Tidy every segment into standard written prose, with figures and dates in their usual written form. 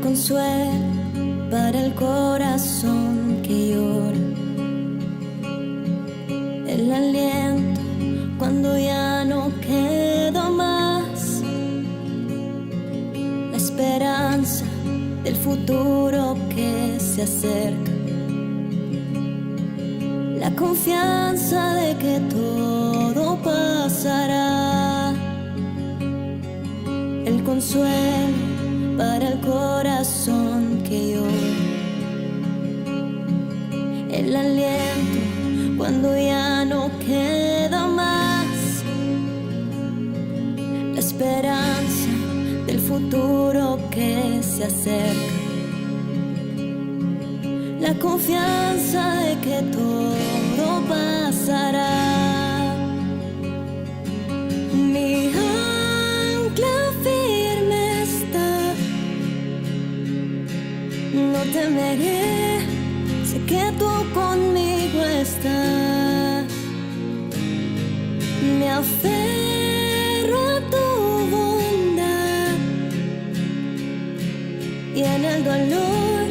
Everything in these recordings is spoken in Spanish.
consuelo para el corazón que llora, el aliento cuando ya no quedo más, la esperanza del futuro que se acerca, la confianza de que todo pasará, el consuelo para el corazón que llora, el aliento cuando ya no queda más, la esperanza del futuro que se acerca, la confianza de que todo pasará. Mi ancla firme está, no temeré, sé que tú conmigo estás. Me aferro a tu bondad y en el dolor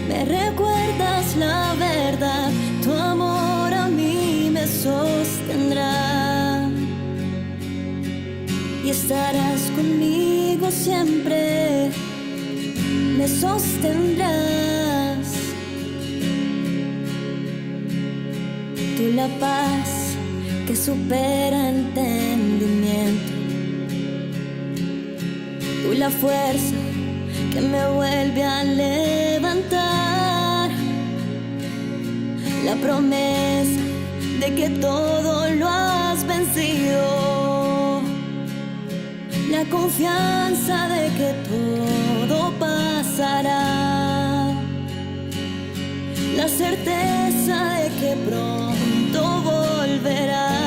me recuerdas la verdad. Tu amor a mí me sostendrá y estarás conmigo siempre, me sostendrás. Tú la paz que supera entendimiento, tú la fuerza que me vuelve a levantar, la promesa de que todo lo has vencido, la confianza de que todo pasará, la certeza de que pronto volverás.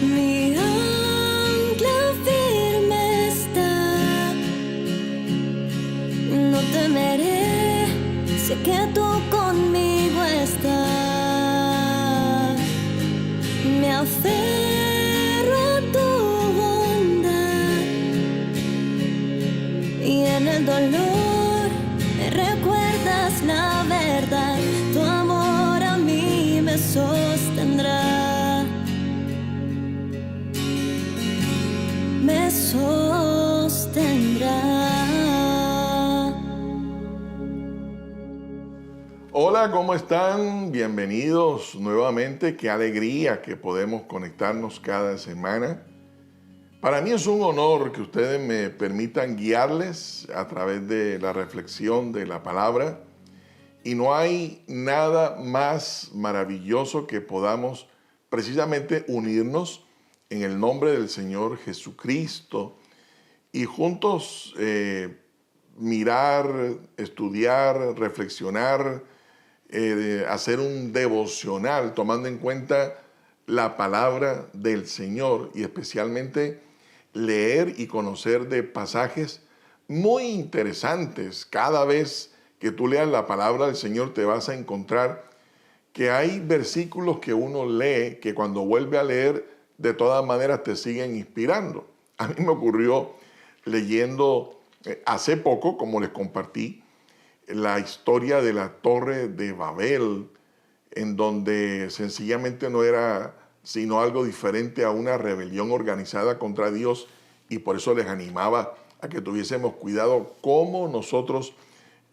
Mi ancla firme está, no temeré, sé que tú conmigo estás. Me aferro a tu bondad y en el dolor me recuerdas la verdad. Tu amor a mí me sostendrá, me sostendrá. Hola, ¿cómo están? Bienvenidos nuevamente. Qué alegría que podemos conectarnos cada semana. Para mí es un honor que ustedes me permitan guiarles a través de la reflexión de la palabra. Y no hay nada más maravilloso que podamos precisamente unirnos en el nombre del Señor Jesucristo y juntos mirar, estudiar, reflexionar, hacer un devocional tomando en cuenta la palabra del Señor y especialmente leer y conocer de pasajes muy interesantes. Cada vez que tú leas la palabra del Señor te vas a encontrar que hay versículos que uno lee que cuando vuelve a leer de todas maneras te siguen inspirando. A mí me ocurrió leyendo hace poco, como les compartí, la historia de la Torre de Babel, en donde sencillamente no era sino algo diferente a una rebelión organizada contra Dios, y por eso les animaba a que tuviésemos cuidado cómo nosotros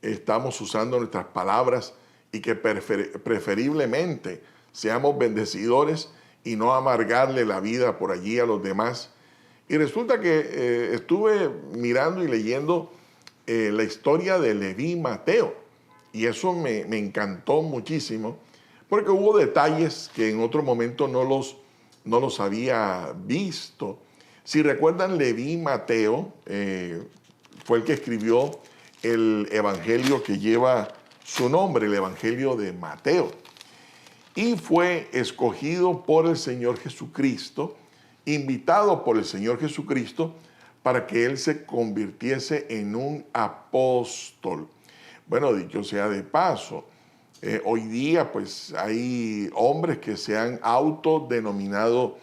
estamos usando nuestras palabras y que preferiblemente seamos bendecidores y no amargarle la vida por allí a los demás. Y resulta que estuve mirando y leyendo la historia de Leví y Mateo, y eso me encantó muchísimo, porque hubo detalles que en otro momento no los había visto. Si recuerdan, Leví y Mateo fue el que escribió el evangelio que lleva su nombre, el evangelio de Mateo, y fue escogido por el Señor Jesucristo, invitado por el Señor Jesucristo para que él se convirtiese en un apóstol. Bueno, dicho sea de paso, hoy día pues hay hombres que se han autodenominado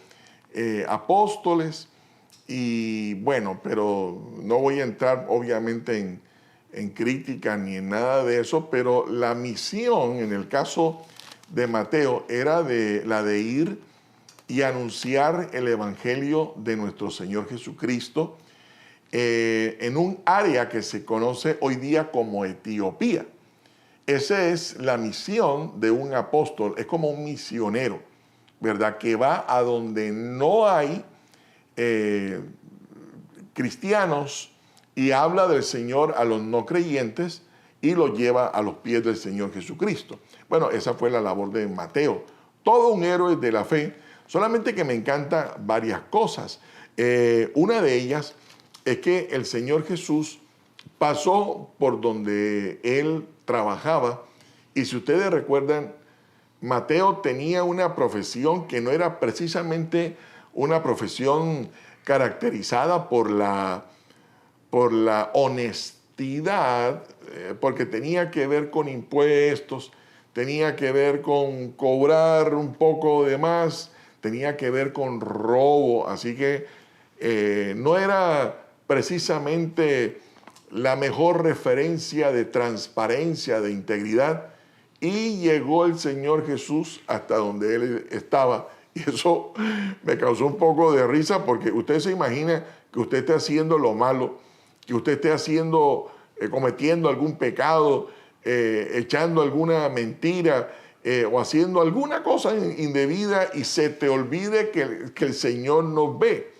apóstoles, Y bueno, pero no voy a entrar obviamente en crítica ni en nada de eso, pero la misión en el caso de Mateo era la de ir y anunciar el evangelio de nuestro Señor Jesucristo en un área que se conoce hoy día como Etiopía. Esa es la misión de un apóstol, es como un misionero, ¿verdad? Que va a donde no hay cristianos y habla del Señor a los no creyentes y los lleva a los pies del Señor Jesucristo. Bueno, esa fue la labor de Mateo, todo un héroe de la fe, solamente que me encantan varias cosas. Una de ellas es que el Señor Jesús pasó por donde él trabajaba, y si ustedes recuerdan, Mateo tenía una profesión que no era precisamente una profesión caracterizada por la honestidad, porque tenía que ver con impuestos, tenía que ver con cobrar un poco de más, tenía que ver con robo, así que no era precisamente la mejor referencia de transparencia, de integridad, y llegó el Señor Jesús hasta donde él estaba. Y eso me causó un poco de risa, porque usted se imagina que usted esté haciendo lo malo, que usted esté haciendo, cometiendo algún pecado, echando alguna mentira o haciendo alguna cosa indebida, y se te olvide que el Señor nos ve.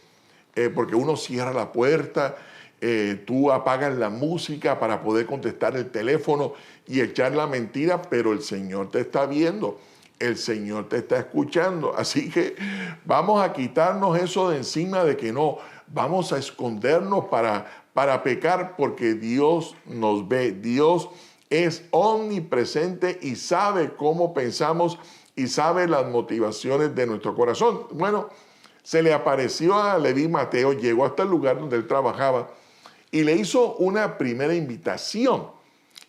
Porque uno cierra la puerta, tú apagas la música para poder contestar el teléfono y echar la mentira, pero el Señor te está viendo, el Señor te está escuchando. Así que vamos a quitarnos eso de encima, de que no, vamos a escondernos para pecar, porque Dios nos ve. Dios es omnipresente y sabe cómo pensamos y sabe las motivaciones de nuestro corazón. Bueno, se le apareció a Leví Mateo, llegó hasta el lugar donde él trabajaba y le hizo una primera invitación,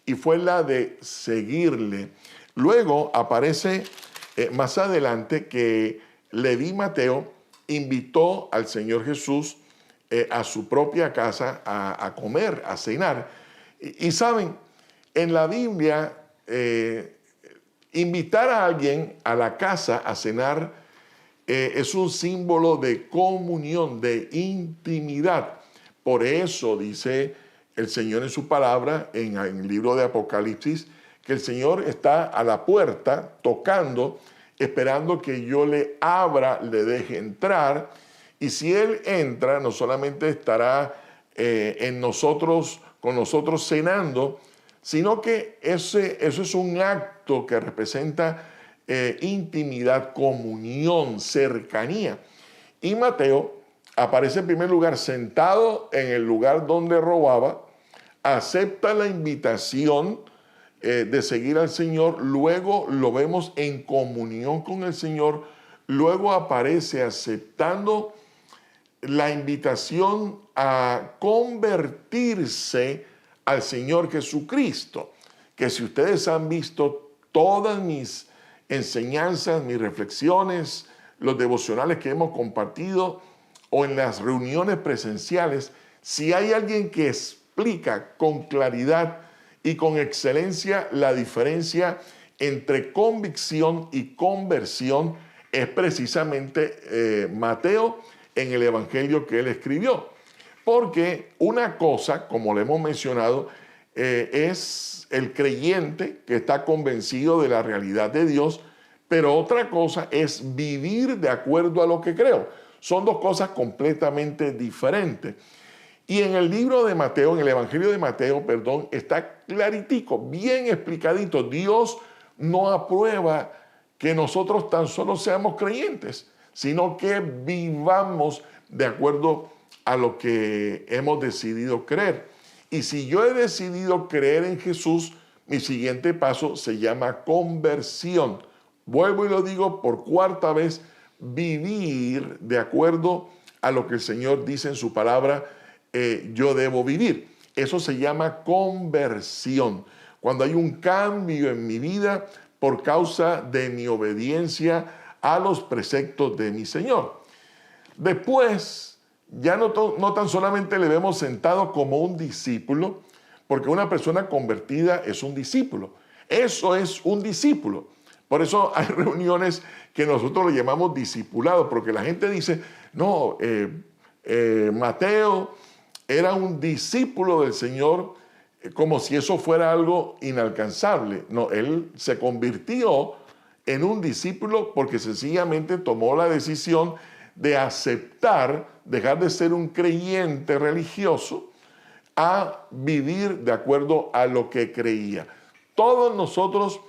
y fue la de seguirle. Luego aparece más adelante que Leví Mateo invitó al Señor Jesús a su propia casa a comer, a cenar. Y saben, en la Biblia, invitar a alguien a la casa a cenar es un símbolo de comunión, de intimidad. Por eso dice el Señor en su palabra, en el libro de Apocalipsis, que el Señor está a la puerta tocando, esperando que yo le abra, le deje entrar. Y si Él entra, no solamente estará en nosotros, con nosotros cenando, sino que eso es un acto que representa intimidad, comunión, cercanía. Y Mateo aparece en primer lugar sentado en el lugar donde robaba, acepta la invitación de seguir al Señor, luego lo vemos en comunión con el Señor, luego aparece aceptando la invitación a convertirse al Señor Jesucristo, que si ustedes han visto todas mis enseñanzas, mis reflexiones, los devocionales que hemos compartido o en las reuniones presenciales, si hay alguien que explica con claridad y con excelencia la diferencia entre convicción y conversión, es precisamente Mateo en el evangelio que él escribió. Porque una cosa, como le hemos mencionado, es el creyente que está convencido de la realidad de Dios, pero otra cosa es vivir de acuerdo a lo que creo. Son dos cosas completamente diferentes. Y en el libro de Mateo, en el evangelio de Mateo, perdón, está claritico, bien explicadito. Dios no aprueba que nosotros tan solo seamos creyentes, sino que vivamos de acuerdo a lo que hemos decidido creer. Y si yo he decidido creer en Jesús, mi siguiente paso se llama conversión. Vuelvo y lo digo por cuarta vez, vivir de acuerdo a lo que el Señor dice en su palabra, yo debo vivir. Eso se llama conversión. Cuando hay un cambio en mi vida por causa de mi obediencia a los preceptos de mi Señor. Después ya no tan solamente le vemos sentado como un discípulo, porque una persona convertida es un discípulo. Eso es un discípulo. Por eso hay reuniones que nosotros le llamamos discipulado, porque la gente dice, no, Mateo era un discípulo del Señor, como si eso fuera algo inalcanzable. No, él se convirtió en un discípulo porque sencillamente tomó la decisión de aceptar, dejar de ser un creyente religioso, a vivir de acuerdo a lo que creía. Todos nosotros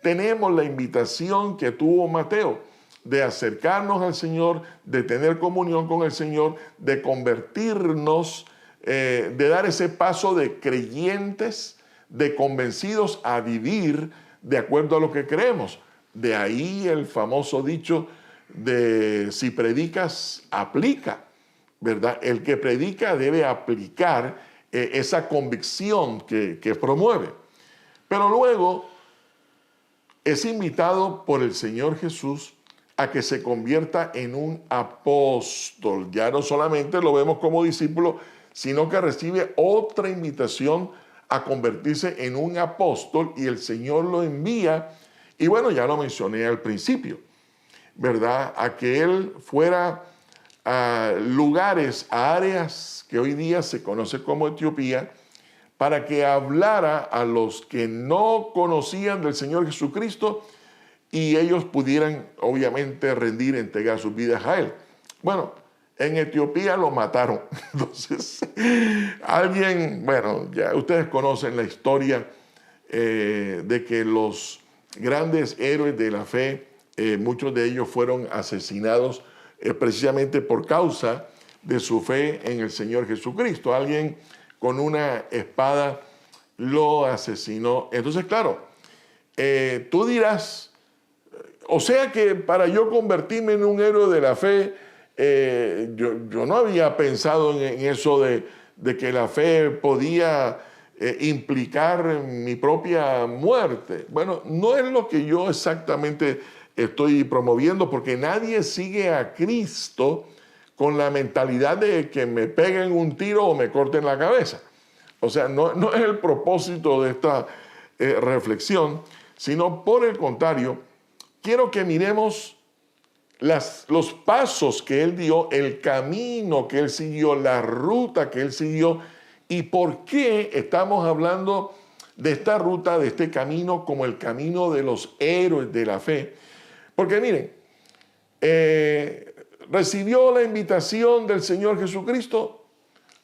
tenemos la invitación que tuvo Mateo de acercarnos al Señor, de tener comunión con el Señor, de convertirnos, de dar ese paso de creyentes, de convencidos a vivir de acuerdo a lo que creemos. De ahí el famoso dicho de si predicas, aplica, ¿verdad? El que predica debe aplicar esa convicción que promueve. Pero luego es invitado por el Señor Jesús a que se convierta en un apóstol. Ya no solamente lo vemos como discípulo, sino que recibe otra invitación a convertirse en un apóstol y el Señor lo envía. Y bueno, ya lo mencioné al principio, ¿verdad? A que él fuera a lugares, a áreas que hoy día se conoce como Etiopía, para que hablara a los que no conocían del Señor Jesucristo y ellos pudieran, obviamente, rendir, entregar sus vidas a Él. Bueno, en Etiopía lo mataron. Entonces, alguien, bueno, ya ustedes conocen la historia de que los grandes héroes de la fe, muchos de ellos fueron asesinados precisamente por causa de su fe en el Señor Jesucristo. Alguien con una espada lo asesinó. Entonces, claro, tú dirás, o sea que para yo convertirme en un héroe de la fe, yo no había pensado en eso de que la fe podía implicar mi propia muerte. Bueno, no es lo que yo exactamente estoy promoviendo, porque nadie sigue a Cristo con la mentalidad de que me peguen un tiro o me corten la cabeza. O sea, no es el propósito de esta reflexión, sino por el contrario, quiero que miremos los pasos que él dio, el camino que él siguió, la ruta que él siguió y por qué estamos hablando de esta ruta, de este camino, como el camino de los héroes de la fe. Porque miren, recibió la invitación del Señor Jesucristo.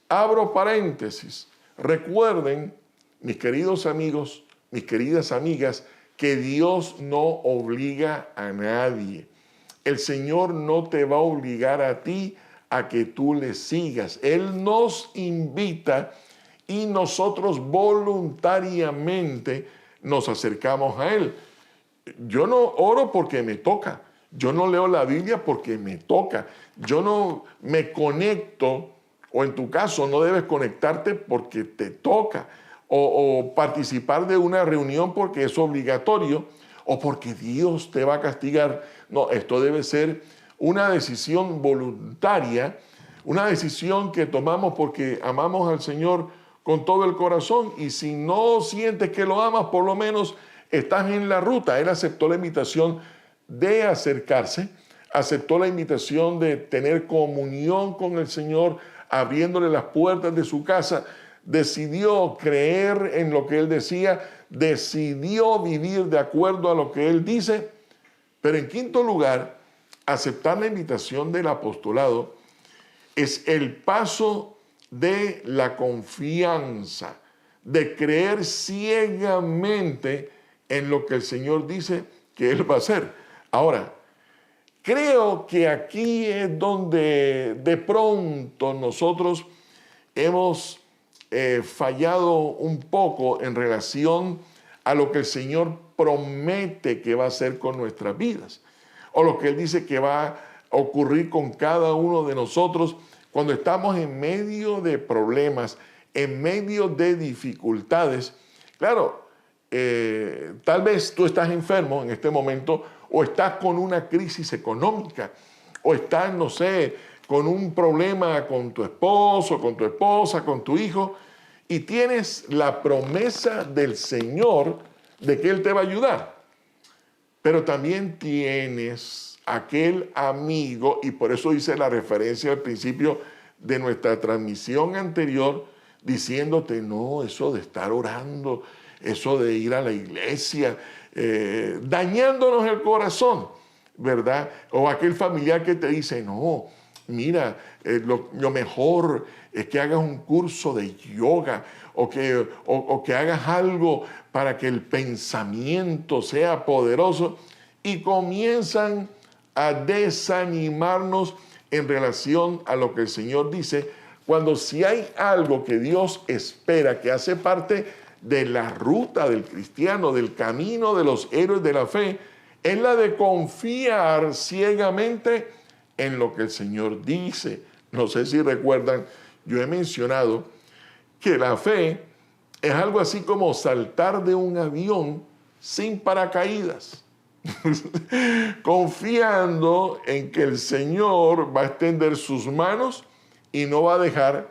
Abro paréntesis. Recuerden, mis queridos amigos, mis queridas amigas, que Dios no obliga a nadie. El Señor no te va a obligar a ti a que tú le sigas. Él nos invita y nosotros voluntariamente nos acercamos a Él. Yo no oro porque me toca. Yo no leo la Biblia porque me toca. Yo no me conecto, o en tu caso no debes conectarte porque te toca, o participar de una reunión porque es obligatorio, o porque Dios te va a castigar. No, esto debe ser una decisión voluntaria, una decisión que tomamos porque amamos al Señor con todo el corazón, y si no sientes que lo amas, por lo menos estás en la ruta. Él aceptó la invitación de acercarse, aceptó la invitación de tener comunión con el Señor, abriéndole las puertas de su casa, decidió creer en lo que Él decía, decidió vivir de acuerdo a lo que Él dice, pero en quinto lugar, aceptar la invitación del apostolado es el paso de la confianza, de creer ciegamente en lo que el Señor dice que Él va a hacer. Ahora, creo que aquí es donde de pronto nosotros hemos fallado un poco en relación a lo que el Señor promete que va a hacer con nuestras vidas, o lo que Él dice que va a ocurrir con cada uno de nosotros cuando estamos en medio de problemas, en medio de dificultades. Claro, tal vez tú estás enfermo en este momento, o estás con una crisis económica, o estás, no sé, con un problema con tu esposo, con tu esposa, con tu hijo, y tienes la promesa del Señor de que Él te va a ayudar. Pero también tienes aquel amigo, y por eso hice la referencia al principio de nuestra transmisión anterior, diciéndote, no, eso de estar orando, eso de ir a la iglesia, dañándonos el corazón, ¿verdad? O aquel familiar que te dice, no, mira, lo mejor es que hagas un curso de yoga o que hagas algo para que el pensamiento sea poderoso, y comienzan a desanimarnos en relación a lo que el Señor dice, cuando si hay algo que Dios espera, que hace parte de la ruta del cristiano, del camino de los héroes de la fe, es la de confiar ciegamente en lo que el Señor dice. No sé si recuerdan, yo he mencionado que la fe es algo así como saltar de un avión sin paracaídas, confiando en que el Señor va a extender sus manos y no va a dejar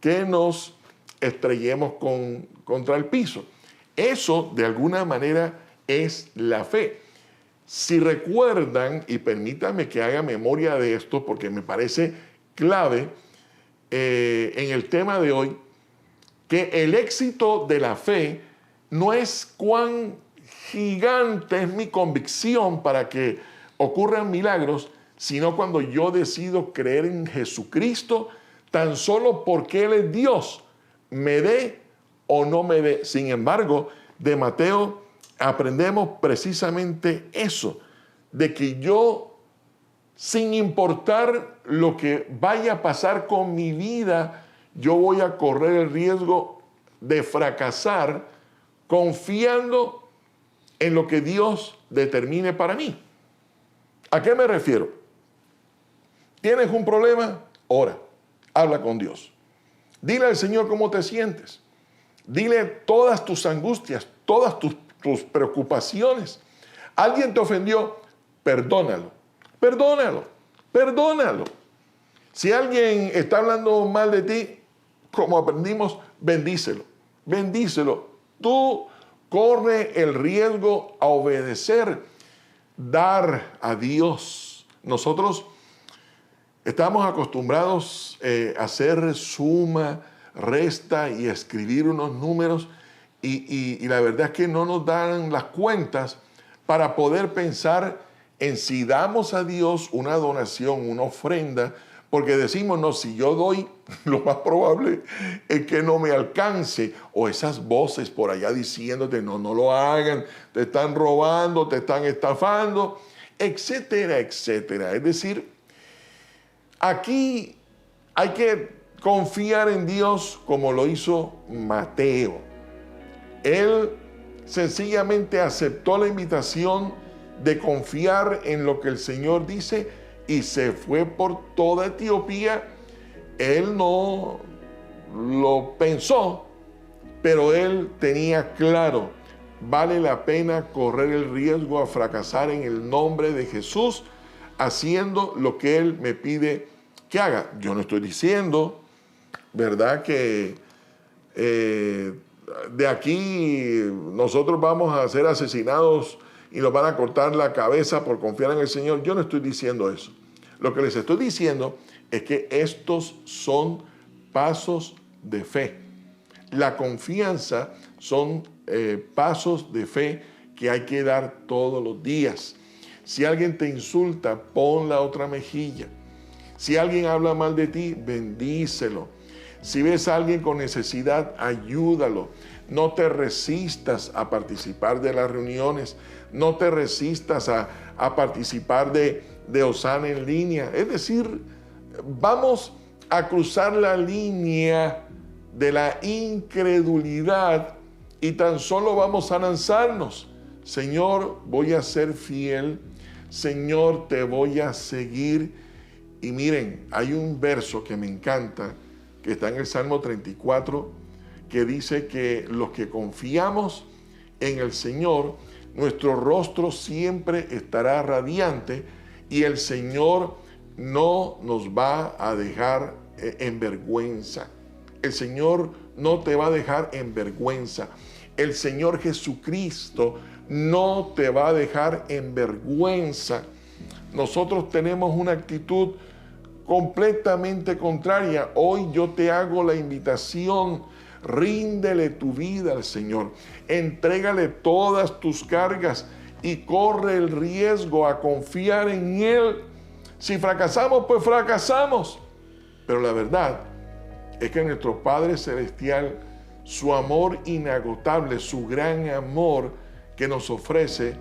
que nos estrellemos contra el piso. Eso, de alguna manera, es la fe. Si recuerdan, y permítanme que haga memoria de esto porque me parece clave en el tema de hoy, que el éxito de la fe no es cuán gigante es mi convicción para que ocurran milagros, sino cuando yo decido creer en Jesucristo tan solo porque Él es Dios, me dé o no me dé. Sin embargo, de Mateo aprendemos precisamente eso, de que yo, sin importar lo que vaya a pasar con mi vida, yo voy a correr el riesgo de fracasar confiando en lo que Dios determine para mí. ¿A qué me refiero? ¿Tienes un problema? Ora, habla con Dios. Dile al Señor cómo te sientes. Dile todas tus angustias, todas tus preocupaciones. ¿Alguien te ofendió? Perdónalo, perdónalo, perdónalo. Si alguien está hablando mal de ti, como aprendimos, bendícelo, bendícelo. Tú corre el riesgo a obedecer, dar a Dios. Nosotros estamos acostumbrados a hacer suma, resta y escribir unos números y la verdad es que no nos dan las cuentas para poder pensar en si damos a Dios una donación, una ofrenda, porque decimos, no, si yo doy, lo más probable es que no me alcance. O esas voces por allá diciéndote, no, no lo hagan, te están robando, te están estafando, etcétera, etcétera. Es decir, aquí hay que confiar en Dios como lo hizo Mateo. Él sencillamente aceptó la invitación de confiar en lo que el Señor dice y se fue por toda Etiopía. Él no lo pensó, pero él tenía claro, vale la pena correr el riesgo a fracasar en el nombre de Jesús, haciendo lo que Él me pide que haga. Yo no estoy diciendo, ¿verdad?, que de aquí nosotros vamos a ser asesinados y nos van a cortar la cabeza por confiar en el Señor. Yo no estoy diciendo eso. Lo que les estoy diciendo es que estos son pasos de fe. La confianza son pasos de fe que hay que dar todos los días. Si alguien te insulta, pon la otra mejilla. Si alguien habla mal de ti, bendícelo. Si ves a alguien con necesidad, ayúdalo. No te resistas a participar de las reuniones. No te resistas a participar de Osana en línea. Es decir, vamos a cruzar la línea de la incredulidad y tan solo vamos a lanzarnos. Señor, voy a ser fiel. Señor, te voy a seguir. Y miren, hay un verso que me encanta, que está en el Salmo 34, que dice que los que confiamos en el Señor, nuestro rostro siempre estará radiante y el Señor no nos va a dejar en vergüenza. El Señor no te va a dejar en vergüenza. El Señor Jesucristo no te va a dejar en vergüenza. Nosotros tenemos una actitud completamente contraria. Hoy yo te hago la invitación: ríndele tu vida al Señor, entrégale todas tus cargas y corre el riesgo a confiar en Él. Si fracasamos, pues fracasamos. Pero la verdad es que nuestro Padre Celestial, su amor inagotable, su gran amor que nos ofrece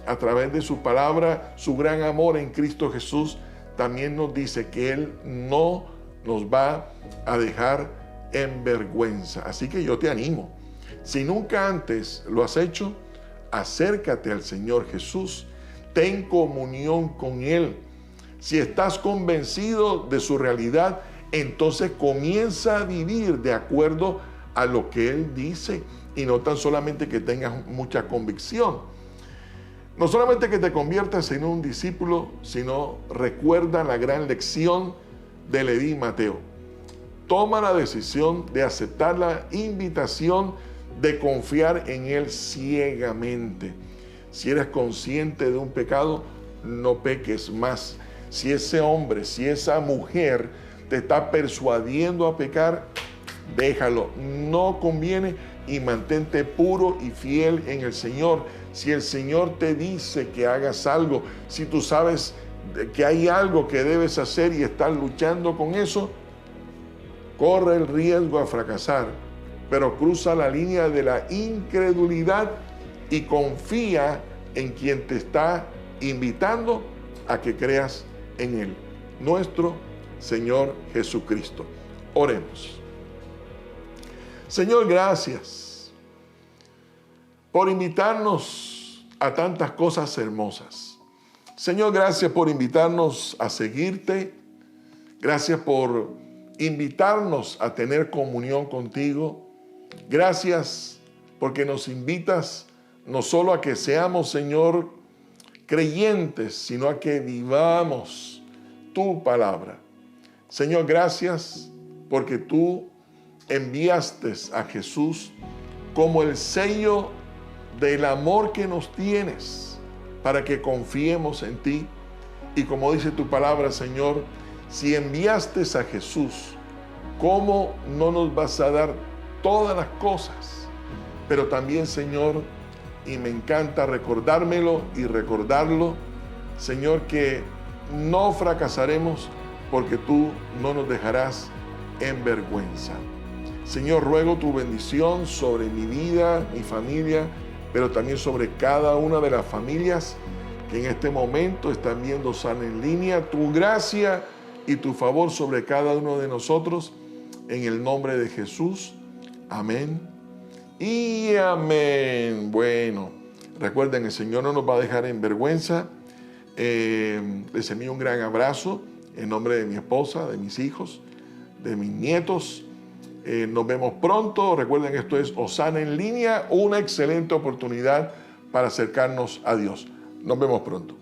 a través de su palabra, su gran amor en Cristo Jesús, también nos dice que Él no nos va a dejar en vergüenza. Así que yo te animo, si nunca antes lo has hecho, acércate al Señor Jesús, ten comunión con Él. Si estás convencido de su realidad, entonces comienza a vivir de acuerdo a lo que Él dice, y no tan solamente que tengas mucha convicción. No solamente que te conviertas en un discípulo, sino recuerda la gran lección de Leví Mateo. Toma la decisión de aceptar la invitación de confiar en Él ciegamente. Si eres consciente de un pecado, no peques más. Si ese hombre, si esa mujer te está persuadiendo a pecar, déjalo. No conviene, y mantente puro y fiel en el Señor. Si el Señor te dice que hagas algo, si tú sabes que hay algo que debes hacer y estás luchando con eso, corre el riesgo a fracasar, pero cruza la línea de la incredulidad y confía en quien te está invitando a que creas en Él, nuestro Señor Jesucristo. Oremos. Señor, gracias por invitarnos a tantas cosas hermosas. Señor, gracias por invitarnos a seguirte. Gracias por invitarnos a tener comunión contigo. Gracias porque nos invitas no solo a que seamos, Señor, creyentes, sino a que vivamos tu palabra. Señor, gracias porque tú enviaste a Jesús como el sello del amor que nos tienes, para que confiemos en ti. Y como dice tu palabra, Señor, si enviaste a Jesús, ¿cómo no nos vas a dar todas las cosas? Pero también, Señor, y me encanta recordármelo y recordarlo, Señor, que no fracasaremos porque tú no nos dejarás en vergüenza. Señor, ruego tu bendición sobre mi vida, mi familia, pero también sobre cada una de las familias que en este momento están viendo Sana en Línea. Tu gracia y tu favor sobre cada uno de nosotros, en el nombre de Jesús. Amén y amén. Bueno, recuerden, el Señor no nos va a dejar en vergüenza. Les envío un gran abrazo en nombre de mi esposa, de mis hijos, de mis nietos. Nos vemos pronto. Recuerden que esto es Osana en Línea, una excelente oportunidad para acercarnos a Dios. Nos vemos pronto.